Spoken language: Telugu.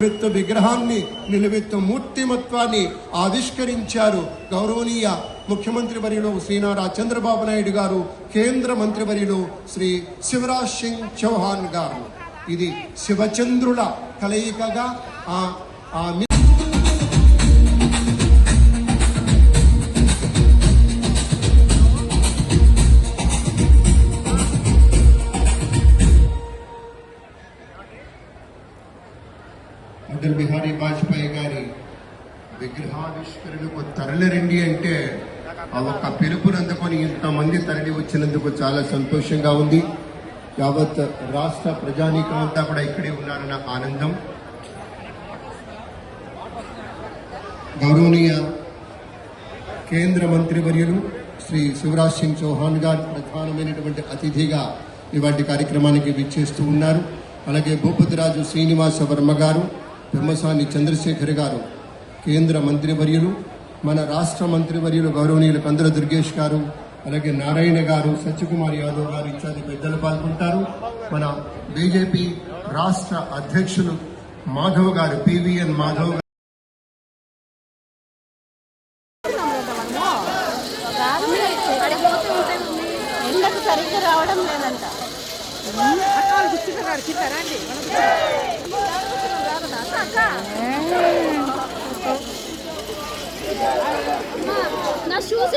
నిలువెత్తు విగ్రహాన్ని నిలువెత్తు మూర్తిమత్వాన్ని ఆవిష్కరించారు గౌరవనీయ ముఖ్యమంత్రి వర్యులు శ్రీ నారా చంద్రబాబు నాయుడు గారు, కేంద్ర మంత్రి వర్యులు శ్రీ శివరాజ్ సింగ్ చౌహాన్ గారు. ఇది శివచంద్రుల కలయికగా అటల్ బిహారీ వాజ్పేయి గారి విగ్రహావిష్కరణకు తరలిరండి అంటే ఆ ఒక్క పిలుపుని అందుకొని ఇంతమంది తరలి వచ్చినందుకు చాలా సంతోషంగా ఉంది. యావత్ రాష్ట్ర ప్రజానీకం అంతా కూడా ఇక్కడే ఉన్నారన్న ఆనందం. గౌరవనీయ కేంద్ర మంత్రి వర్యులు శ్రీ శివరాజ్ సింగ్ చౌహాన్ గారు ప్రధానమైనటువంటి అతిథిగా ఇవాటి కార్యక్రమానికి విచ్చేస్తూ ఉన్నారు. అలాగే భూపతిరాజు శ్రీనివాస వర్మ గారు, పెమ్మసాని చంద్రశేఖర్ గారు కేంద్ర మంత్రివర్యులు, మన రాష్ట్ర మంత్రివర్యులు గౌరవనీయులు కందుల దుర్గేష్ గారు, అలాగే నారాయణ గారు, సత్యకుమార్ యాదవ్ గారు ఇత్యాది పెద్దలు పాల్గొంటారు. మన బీజేపీ రాష్ట్ర అధ్యక్షులు మాధవ్ గారు, పివిఎన్ మాధవ్ గారు సరిగ్గా రావడం లేదంట. నా షూస్